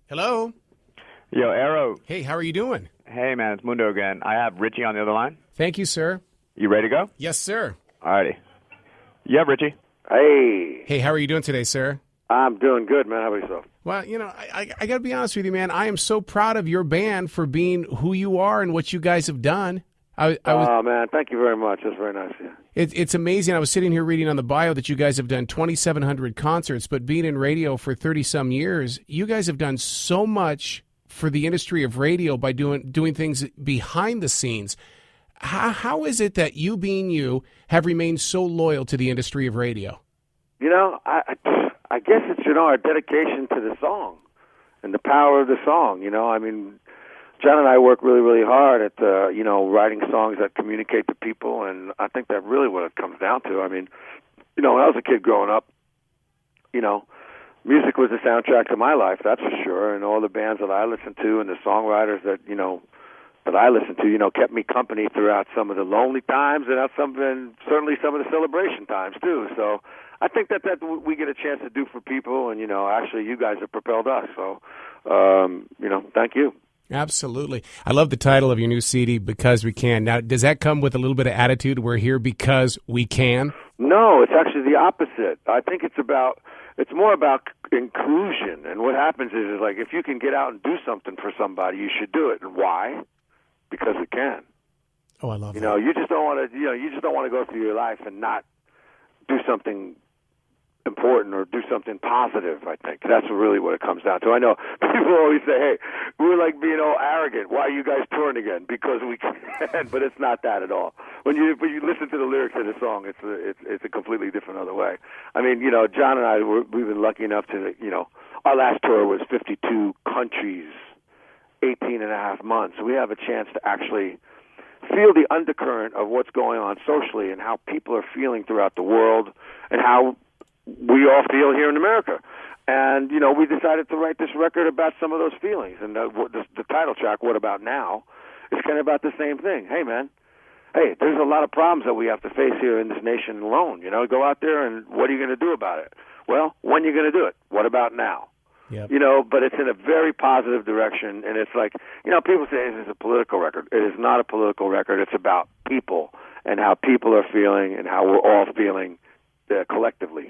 Hello. Yo, Aero. Hey, how are you doing? Hey, man, it's Mundo again. I have Richie on the other line. Thank you, sir. You ready to go? Yes, sir. Alrighty. Yeah, Richie. Hey. Hey, how are you doing today, sir? I'm doing good, man. How about yourself? Well, you know, I got to be honest with you, man. I am so proud of your band for being who you are and what you guys have done. Oh, man, thank you very much. That's very nice of you. It's amazing. I was sitting here reading on the bio that you guys have done 2,700 concerts, but being in radio for 30-some years, you guys have done so much for the industry of radio by doing things behind the scenes. How is it that you, being you, have remained so loyal to the industry of radio? You know, I guess it's, our dedication to the song and the power of the song. I mean, John and I work really, really hard at, writing songs that communicate to people, and I think that's really what it comes down to. I mean, when I was a kid growing up, music was the soundtrack to my life, that's for sure, and all the bands that I listened to and the songwriters that I listened to, kept me company throughout some of the lonely times and certainly some of the celebration times, too. So I think that we get a chance to do for people, and, actually you guys have propelled us. So, thank you. Absolutely. I love the title of your new CD, Because We Can. Now, does that come with a little bit of attitude? We're here because we can? No, it's actually the opposite. I think it's more about inclusion. And what happens is like, if you can get out and do something for somebody, you should do it. And why? Because we can. Oh, I love that. You just don't want to go through your life and not do something important or do something positive. I think that's really what it comes down to. I know people always say, hey, we're like being all arrogant. Why are you guys touring again? Because we can. But it's not that at all. When you listen to the lyrics of the song, it's a completely different other way. I mean, John and I, we've been lucky enough to, our last tour was 52 countries, 18 and a half months. So we have a chance to actually feel the undercurrent of what's going on socially and how people are feeling throughout the world and how we all feel here in America. And, we decided to write this record about some of those feelings. And the title track, What About Now, is kind of about the same thing. Hey, man, there's a lot of problems that we have to face here in this nation alone. Go out there and what are you going to do about it? Well, when are you going to do it? What about now? Yep. But it's in a very positive direction. And it's like, people say this is a political record. It is not a political record. It's about people and how people are feeling and how we're all feeling collectively,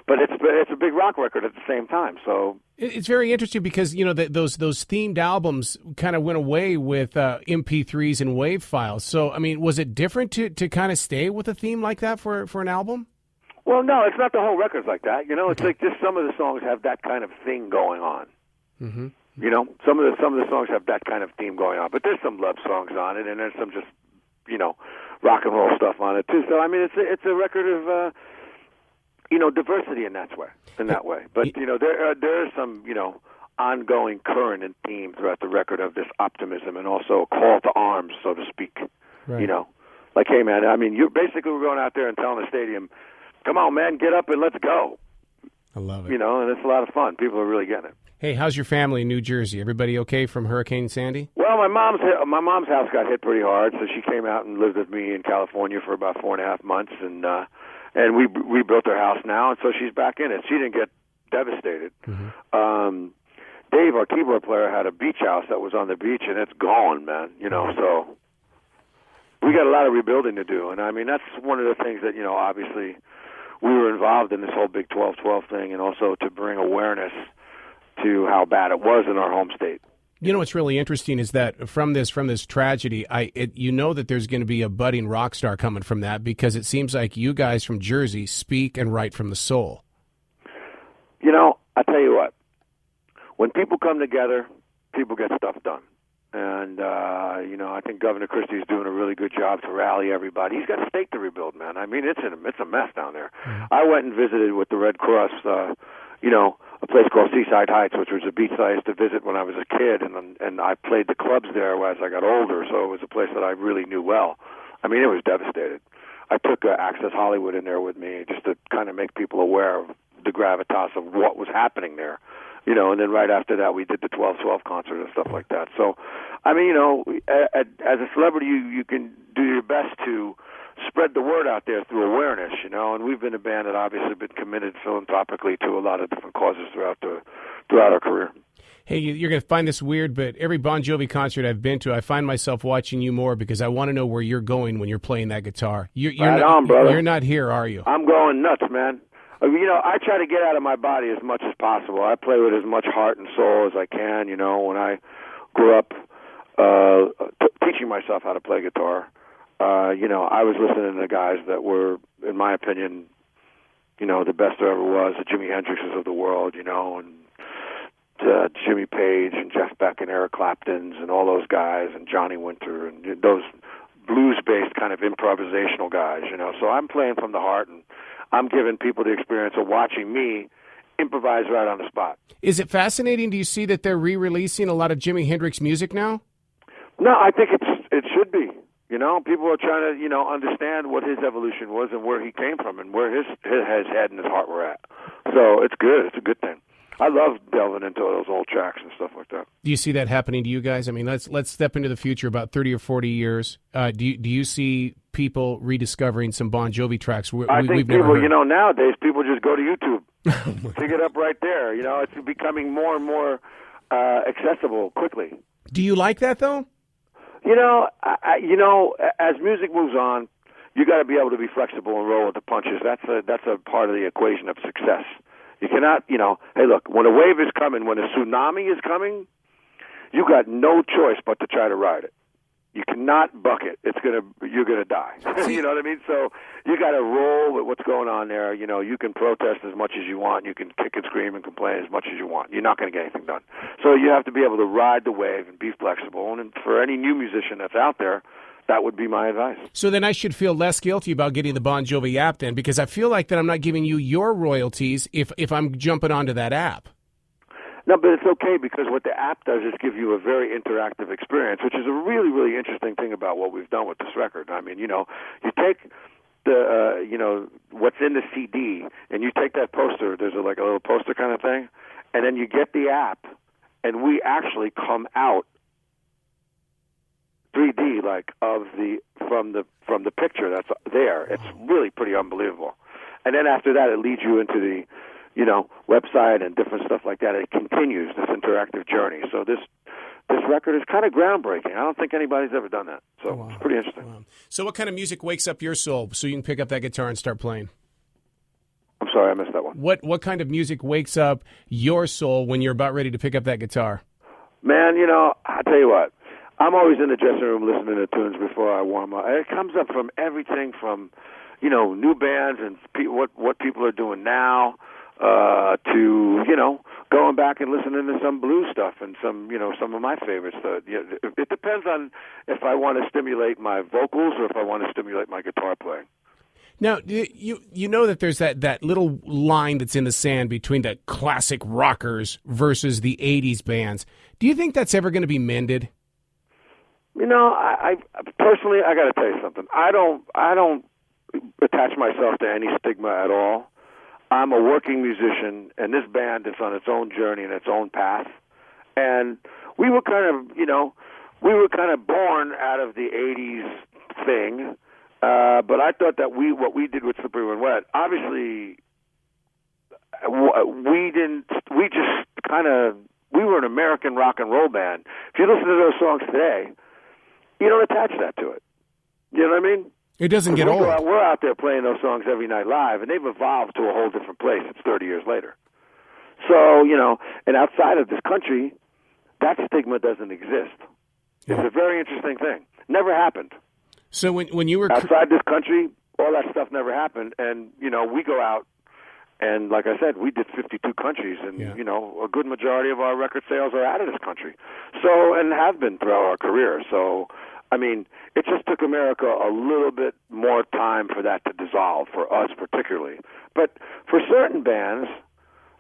but it's a big rock record at the same time. So it's very interesting because those themed albums kind of went away with MP3s and WAV files. So I mean, was it different to kind of stay with a theme like that for an album? Well, no, it's not the whole record's like that. It's like just some of the songs have that kind of thing going on. Mm-hmm. Some of the songs have that kind of theme going on, but there's some love songs on it, and there's some just rock and roll stuff on it too. So I mean, it's a record of diversity in that way. But, there are some, ongoing current and theme throughout the record of this optimism and also a call to arms, so to speak. Right. Like, hey, man, I mean, we're going out there and telling the stadium, come on, man, get up and let's go. I love it. And it's a lot of fun. People are really getting it. Hey, how's your family in New Jersey? Everybody okay from Hurricane Sandy? Well, my mom's house got hit pretty hard, so she came out and lived with me in California for about 4.5 months, and we rebuilt her house now, and so she's back in it. She didn't get devastated. Mm-hmm. Dave, our keyboard player, had a beach house that was on the beach, and it's gone, man. So we got a lot of rebuilding to do, and I mean that's one of the things that obviously we were involved in this whole Big 12-12 thing, and also to bring awareness to how bad it was in our home state. What's really interesting is that from this tragedy, that there's going to be a budding rock star coming from that because it seems like you guys from Jersey speak and write from the soul. I tell you what, when people come together, people get stuff done. And, I think Governor Christie's doing a really good job to rally everybody. He's got a state to rebuild, man. I mean, it's a mess down there. Mm-hmm. I went and visited with the Red Cross, a place called Seaside Heights, which was a beach that I used to visit when I was a kid, and I played the clubs there as I got older, so it was a place that I really knew well. I mean, it was devastated. I took Access Hollywood in there with me just to kind of make people aware of the gravitas of what was happening there. And then right after that, we did the 12-12 concert and stuff like that. So, I mean, as a celebrity, you can do your best to spread the word out there through awareness, and we've been a band that obviously been committed philanthropically to a lot of different causes throughout our career. Hey, you're going to find this weird, but every Bon Jovi concert I've been to, I find myself watching you more because I want to know where you're going when you're playing that guitar. You're Right not, on, brother. You're not here, are you? I'm going nuts, man. I try to get out of my body as much as possible. I play with as much heart and soul as I can. When I grew up teaching myself how to play guitar, I was listening to guys that were, in my opinion, the best there ever was, the Jimi Hendrixes of the world, and Jimmy Page and Jeff Beck and Eric Claptons and all those guys and Johnny Winter and those blues-based kind of improvisational guys, So I'm playing from the heart, and I'm giving people the experience of watching me improvise right on the spot. Is it fascinating? Do you see that they're re-releasing a lot of Jimi Hendrix music now? No, I think it should be. People are trying to, understand what his evolution was and where he came from and where his head and his heart were at. So it's good. It's a good thing. I love delving into those old tracks and stuff like that. Do you see that happening to you guys? I mean, let's step into the future about 30 or 40 years. Do you see people rediscovering some Bon Jovi tracks I think we've people, never heard? nowadays people just go to YouTube. Pick it up right there. It's becoming more and more accessible quickly. Do you like that, though? As music moves on, you got to be able to be flexible and roll with the punches. That's a part of the equation of success. You cannot, hey, look, when a wave is coming, when a tsunami is coming, you got no choice but to try to ride it. You cannot buck it. You're gonna die. You know what I mean? So you got to roll with what's going on there. You can protest as much as you want. You can kick and scream and complain as much as you want. You're not going to get anything done. So you have to be able to ride the wave and be flexible. And for any new musician that's out there, that would be my advice. So then I should feel less guilty about getting the Bon Jovi app then, because I feel like that I'm not giving you your royalties if I'm jumping onto that app. No, but it's okay because what the app does is give you a very interactive experience, which is a really, really interesting thing about what we've done with this record. I mean, you take the, what's in the CD, and you take that poster, there's a little poster kind of thing, and then you get the app, and we actually come out 3D from the picture that's there. It's really pretty unbelievable. And then after that, it leads you into the website and different stuff like that. It continues this interactive journey. So this record is kind of groundbreaking. I don't think anybody's ever done that. So It's pretty interesting. Wow. So what kind of music wakes up your soul so you can pick up that guitar and start playing? I'm sorry, I missed that one. What kind of music wakes up your soul when you're about ready to pick up that guitar? Man, I tell you what, I'm always in the dressing room listening to tunes before I warm up. It comes up from everything from, new bands and what people are doing now, to going back and listening to some blues stuff and some of my favorites. It depends on if I want to stimulate my vocals or if I want to stimulate my guitar playing. Now, you know that there's that little line that's in the sand between the classic rockers versus the 80s bands. Do you think that's ever going to be mended? I personally, I got to tell you something. I don't attach myself to any stigma at all. I'm a working musician, and this band is on its own journey and its own path. And we were kind of born out of the 80s thing. But I thought that what we did with Slippery When Wet, obviously, we were an American rock and roll band. If you listen to those songs today, you don't attach that to it. You know what I mean? It doesn't get old. We're out there playing those songs every night live, and they've evolved to a whole different place. It's 30 years later. So, and outside of this country, that stigma doesn't exist. It's a very interesting thing. Never happened. So when you were outside this country, all that stuff never happened. And, we go out, and like I said, we did 52 countries, and, a good majority of our record sales are out of this country. So, and have been throughout our career. So, I mean, it just took America a little bit more time for that to dissolve, for us particularly. But for certain bands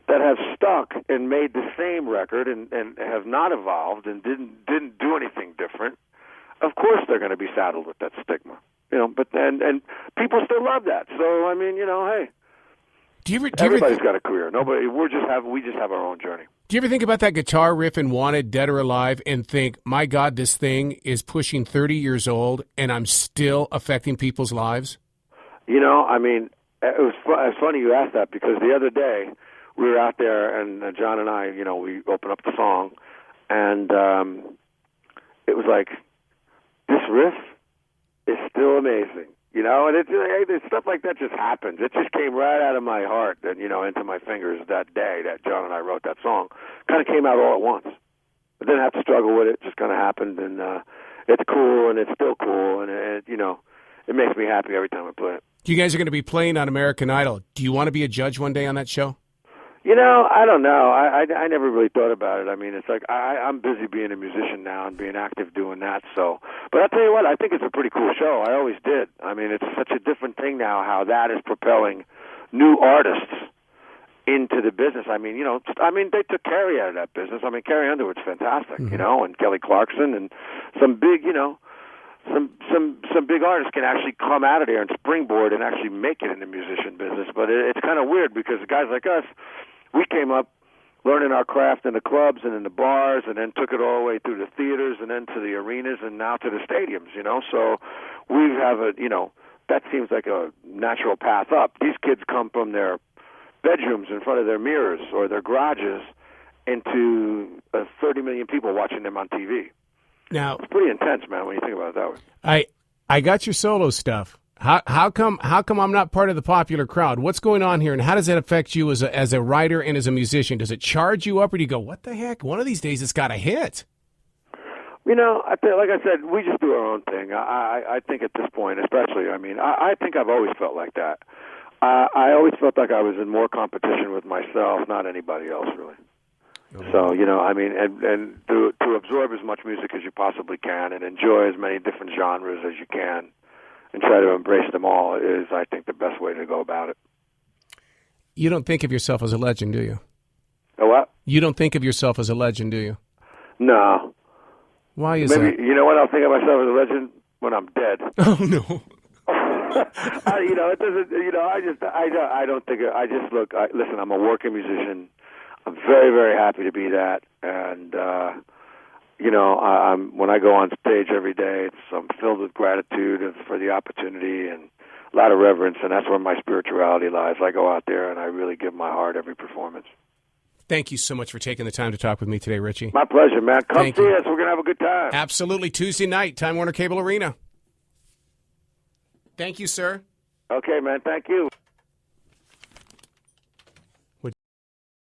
that have stuck and made the same record and have not evolved and didn't do anything different, of course they're going to be saddled with that stigma. But and people still love that. So I mean, hey. Everybody's got a career. We just have our own journey. Do you ever think about that guitar riff in Wanted, Dead or Alive, and think, my God, this thing is pushing 30 years old, and I'm still affecting people's lives? I mean, it's funny you asked that because the other day we were out there, and John and I, we opened up the song, and it was like, this riff is still amazing, and it's stuff like that just happens. It just came right out of my heart and, into my fingers that day that John and I wrote that song. Kind of came out all at once. I didn't have to struggle with it. It just kind of happened, and it's cool, and it's still cool, and it makes me happy every time I play it. You guys are going to be playing on American Idol. Do you want to be a judge one day on that show? I don't know. I never really thought about it. I mean, it's like I'm busy being a musician now and being active doing that. So, but I'll tell you what, I think it's a pretty cool show. I always did. I mean, it's such a different thing now how that is propelling new artists into the business. I mean, they took Carrie out of that business. I mean, Carrie Underwood's fantastic, and Kelly Clarkson and some big, some big artists can actually come out of there and springboard and actually make it in the musician business. But it's kind of weird because guys like us, we came up learning our craft in the clubs and in the bars, and then took it all the way through the theaters and then to the arenas and now to the stadiums, So we have that seems like a natural path up. These kids come from their bedrooms in front of their mirrors or their garages into 30 million people watching them on TV. Now, it's pretty intense, man, when you think about it that way. I got your solo stuff. How come I'm not part of the popular crowd? What's going on here, and how does that affect you as a writer and as a musician? Does it charge you up, or do you go, what the heck? One of these days it's got to hit. Like I said, we just do our own thing. I think at this point, especially, I think I've always felt like that. I always felt like I was in more competition with myself, not anybody else, really. So, and to absorb as much music as you possibly can and enjoy as many different genres as you can and try to embrace them all is, I think, the best way to go about it. You don't think of yourself as a legend, do you? A what? You don't think of yourself as a legend, do you? No. Why is Maybe, that? You know what? I'll think of myself as a legend when I'm dead. Oh, no. It doesn't, I don't think, listen, I'm a working musician. I'm very, very happy to be that, and when I go on stage every day, I'm filled with gratitude for the opportunity and a lot of reverence, and that's where my spirituality lies. I go out there and I really give my heart every performance. Thank you so much for taking the time to talk with me today, Richie. My pleasure, man. Come see us. We're gonna have a good time. Absolutely, Tuesday night, Time Warner Cable Arena. Thank you, sir. Okay, man. Thank you.